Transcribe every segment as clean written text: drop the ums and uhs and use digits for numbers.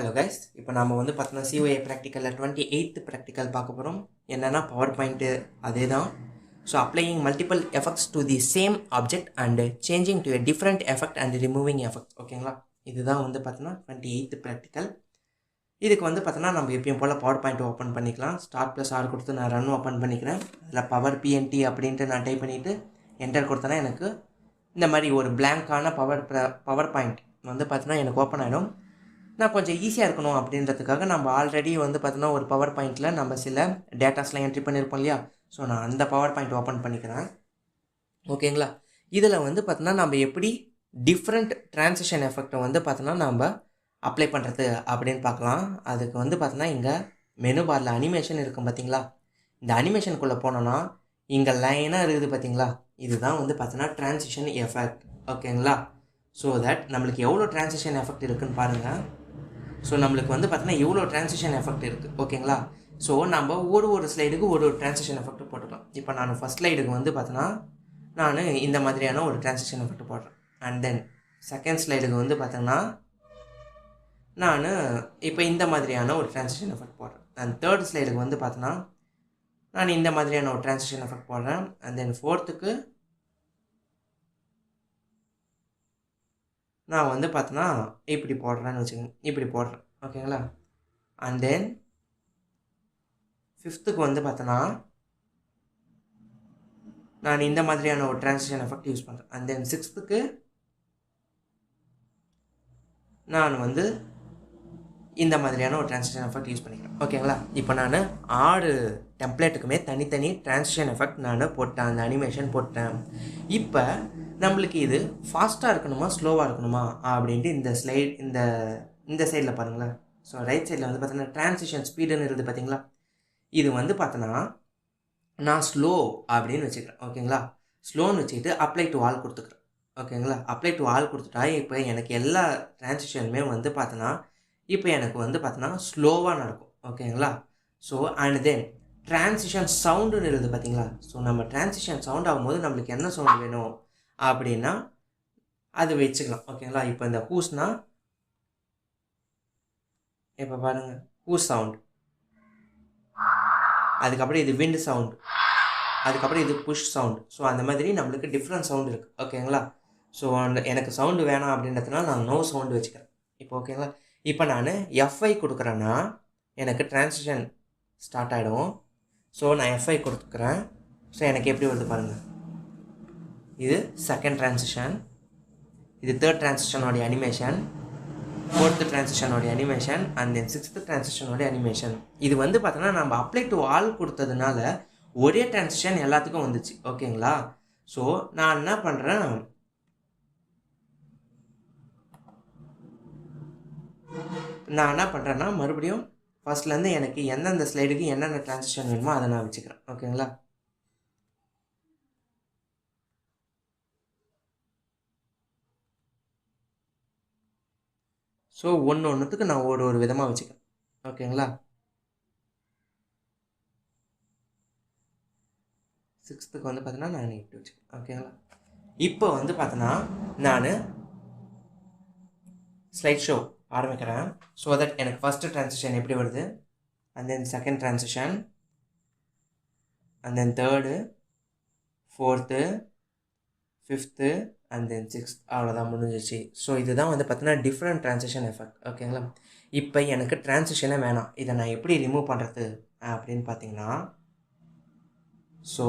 Hello guys, இப்போ நாம் வந்து பார்த்தோன்னா சிஓஏ ப்ராக்டிக்கலில் 28th ப்ராக்டிக்கல் பார்க்க போகிறோம். என்னென்னா பவர் பாயிண்ட்டு அதே தான். So applying multiple effects to the same object and changing to a different effect and removing effect. ஓகேங்களா, இதுதான் வந்து பார்த்தோன்னா 28th ப்ராக்டிக்கல். இதுக்கு வந்து பார்த்தோன்னா நம்ம எப்பயும் போல் பவர் பாயிண்ட் ஓப்பன் பண்ணிக்கலாம். ஸ்டார்ட் ப்ளஸ் ஆர் கொடுத்து நான் ரன் ஓப்பன் பண்ணிக்கிறேன். அதில் பவர் பிஎன்டி அப்படின்ட்டு நான் டைப் பண்ணிவிட்டு என்டர் கொடுத்தேன்னா எனக்கு இந்த மாதிரி ஒரு பிளாங்கான பவர் பாயிண்ட் வந்து பார்த்தோன்னா எனக்கு ஓப்பன் ஆகிடும். நான் கொஞ்சம் ஈஸியாக இருக்கணும் அப்படின்றதுக்காக நம்ம ஆல்ரெடி வந்து பார்த்தோன்னா ஒரு பவர் பாயிண்ட்டில் நம்ம சில டேட்டாஸ்லாம் என்ட்ரி பண்ணியிருப்போம் இல்லையா. ஸோ நான் அந்த பவர் பாயிண்ட் ஓப்பன் பண்ணிக்கிறேன். ஓகேங்களா, இதில் வந்து பார்த்தோன்னா நம்ம எப்படி டிஃப்ரெண்ட் ட்ரான்சிஷன் எஃபெக்டை வந்து பார்த்தோன்னா நம்ம அப்ளை பண்ணுறது அப்படின்னு பார்க்கலாம். அதுக்கு வந்து பார்த்தோன்னா இங்கே மெனு பாரில் அனிமேஷன் இருக்கும் பார்த்தீங்களா. இந்த அனிமேஷனுக்குள்ளே போனோன்னா இங்கே லைனாக இருக்குது பார்த்தீங்களா. இதுதான் வந்து பார்த்தோன்னா ட்ரான்சிஷன் எஃபெக்ட். ஓகேங்களா, ஸோ தட் நம்மளுக்கு எவ்வளோ ட்ரான்சிஷன் எஃபெக்ட் இருக்குதுன்னு பாருங்கள். ஸோ நம்மளுக்கு வந்து பார்த்தோன்னா எவ்வளோ ட்ரான்சிஷன் எஃபெக்ட் இருக்குது. ஓகேங்களா, ஸோ நம்ம ஒரு ஸ்லைடுக்கு ஒரு ட்ரான்சிஷன் எஃபெக்ட் போட்டுக்கலாம். இப்போ நான் ஃபஸ்ட் ஸ்லைடுக்கு வந்து பார்த்தோன்னா நான் இந்த மாதிரியான ஒரு ட்ரான்சிஷன் எஃபெக்ட் போடுறேன். அண்ட் தென் செகண்ட் ஸ்லைடுக்கு வந்து பார்த்தோன்னா நான் இப்போ இந்த மாதிரியான ஒரு ட்ரான்சிஷன் எஃபெக்ட் போடுறேன். அண்ட் தேர்ட் ஸ்லைடுக்கு வந்து பார்த்தோன்னா நான் இந்த மாதிரியான ஒரு ட்ரான்சிஷன் எஃபெக்ட் போடுறேன். அண்ட் தென் ஃபோர்த்துக்கு நான் வந்து பார்த்தோன்னா இப்படி போடுறேன்னு வச்சுக்கோங்க, இப்படி போடுறேன். ஓகேங்களா, அண்ட் தென் ஃபிஃப்த்துக்கு வந்து பார்த்தோன்னா நான் இந்த மாதிரியான ஒரு ட்ரான்சிஷன் எஃபெக்ட் யூஸ் பண்ணுறேன். அண்ட் தென் சிக்ஸ்த்துக்கு நான் வந்து இந்த மாதிரியான ஒரு ட்ரான்சிஷன் எஃபெக்ட் யூஸ் பண்ணிக்கிறேன். ஓகேங்களா, இப்போ நான் 6 டெம்ப்ளேட்டுக்குமே தனித்தனி ட்ரான்சிஷன் எஃபெக்ட் நான் போட்டேன், அந்த அனிமேஷன் போட்டேன். இப்போ நம்மளுக்கு இது ஃபாஸ்ட்டாக இருக்கணுமா ஸ்லோவாக இருக்கணுமா அப்படின்ட்டு இந்த சைடில் பாருங்களேன். ஸோ ரைட் சைடில் வந்து பார்த்தீங்கன்னா ட்ரான்சிஷன் ஸ்பீடுன்னு இருக்குது பார்த்தீங்களா. இது வந்து பார்த்தோன்னா நான் ஸ்லோ அப்படின்னு வச்சுக்கிறேன். ஓகேங்களா, ஸ்லோன்னு வச்சுக்கிட்டு அப்ளை டு ஆல் கொடுத்துக்கிறேன். ஓகேங்களா, அப்ளை டு ஆல் கொடுத்துட்டா இப்போ எனக்கு எல்லா ட்ரான்சிஷனுமே வந்து பார்த்தோன்னா இப்போ எனக்கு வந்து பார்த்தோன்னா ஸ்லோவாக நடக்கும். ஓகேங்களா, ஸோ அண்ட் தென் ட்ரான்சிஷன் சவுண்டுன்னு இருக்குது பார்த்தீங்களா. ஸோ நம்ம ட்ரான்சிஷன் சவுண்ட் ஆகும்போது நம்மளுக்கு என்ன சவுண்ட் வேணும் அப்படின்னா அது வச்சுக்கலாம். ஓகேங்களா, இப்போ இந்த ஹூஸ்னா இப்போ பாருங்கள் ஹூஸ் சவுண்ட், அதுக்கப்புறம் இது விண்ட் சவுண்ட், அதுக்கப்புறம் இது புஷ் சவுண்ட். ஸோ அந்த மாதிரி நம்மளுக்கு டிஃப்ரெண்ட் சவுண்ட் இருக்குது. ஓகேங்களா, ஸோ எனக்கு சவுண்டு வேணாம் அப்படின்றதுனால நான் நோ சவுண்டு வச்சுக்கிறேன். இப்போ ஓகேங்களா, இப்போ நான் எஃப்ஐ கொடுக்குறேன்னா எனக்கு ட்ரான்சிஷன் ஸ்டார்ட் ஆகிடும். ஸோ நான் எஃப்ஐ கொடுத்துக்கிறேன். ஸோ எனக்கு எப்படி வருது பாருங்கள். இது செகண்ட் ட்ரான்சிஷன், இது தேர்ட் ட்ரான்சிஷனோடைய அனிமேஷன், ஃபோர்த்து ட்ரான்சிஷனோடைய அனிமேஷன், அண்ட் தென் சிக்ஸ்த்து ட்ரான்சிஷனோடைய அனிமேஷன். இது வந்து பார்த்தோன்னா நம்ம அப்ளை டு ஆல் கொடுத்ததுனால ஒரே ட்ரான்சிஷன் எல்லாத்துக்கும் வந்துச்சு. ஓகேங்களா, ஸோ நான் என்ன பண்ணுறேன், மறுபடியும் ஃபர்ஸ்ட்லேருந்து எனக்கு எந்தெந்த ஸ்லைடுக்கு என்னென்ன ட்ரான்சிஷன் வேணுமோ அதை நான் வச்சுக்கிறேன். ஓகேங்களா, ஸோ ஒன்றுத்துக்கு நான் ஒரு விதமாக வச்சுக்கிறேன். ஓகேங்களா, சிக்ஸ்த்துக்கு வந்து பார்த்தோன்னா நான் இப்படி வச்சுக்கிறேன். ஓகேங்களா, இப்போ வந்து பார்த்தோன்னா நான் ஸ்லைட் ஷோ ஆரம்பிக்கிறேன். ஸோ தட் எனக்கு ஃபஸ்ட்டு ட்ரான்சிஷன் எப்படி வருது, and then second transition, and then third, fourth, fifth, and then sixth, அவ்வளோதான் முடிஞ்சிச்சு. ஸோ இதுதான் வந்து பார்த்தீங்கன்னா டிஃப்ரெண்ட் ட்ரான்சிஷன் எஃபெக்ட். ஓகேங்களா, இப்போ எனக்கு ட்ரான்சிஷனே வேணாம், இதை நான் எப்படி ரிமூவ் பண்ணுறது அப்படின்னு பார்த்தீங்கன்னா, ஸோ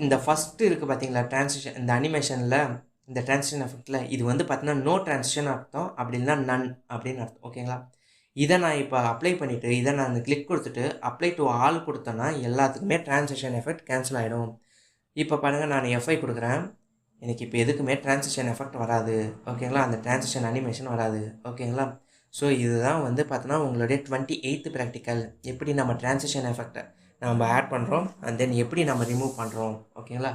இந்த ஃபஸ்ட்டு இருக்குது பார்த்தீங்களா ட்ரான்சிஷன், இந்த அனிமேஷனில் இந்த ட்ரான்சிஷன் எஃபெக்டில் இது வந்து பார்த்தீங்கன்னா நோ ட்ரான்சிஷன் அர்த்தம், அப்படி இல்லைனா நன் அப்படின்னு அர்த்தம். ஓகேங்களா, இதை நான் இப்போ அப்ளை பண்ணிவிட்டு இதை நான் கிளிக் கொடுத்துட்டு அப்ளை டு ஆல் கொடுத்தேன்னா எல்லாத்துக்குமே ட்ரான்சிஷன் எஃபெக்ட் கேன்சல் ஆகிடும். இப்போ பாருங்கள், நான் எஃப்ஐ கொடுக்குறேன், எனக்கு இப்போ எதுக்குமே ட்ரான்சிஷன் எஃபெக்ட் வராது. ஓகேங்களா, அந்த ட்ரான்சிஷன் அனிமேஷன் வராது. ஓகேங்களா, ஸோ இதுதான் வந்து பார்த்தோன்னா உங்களுடைய 28th ப்ராக்டிக்கல், எப்படி நம்ம ட்ரான்சிஷன் எஃபெக்டை நம்ம ஆட் பண்ணுறோம் அண்ட் தென் எப்படி நம்ம ரிமூவ் பண்ணுறோம். ஓகேங்களா.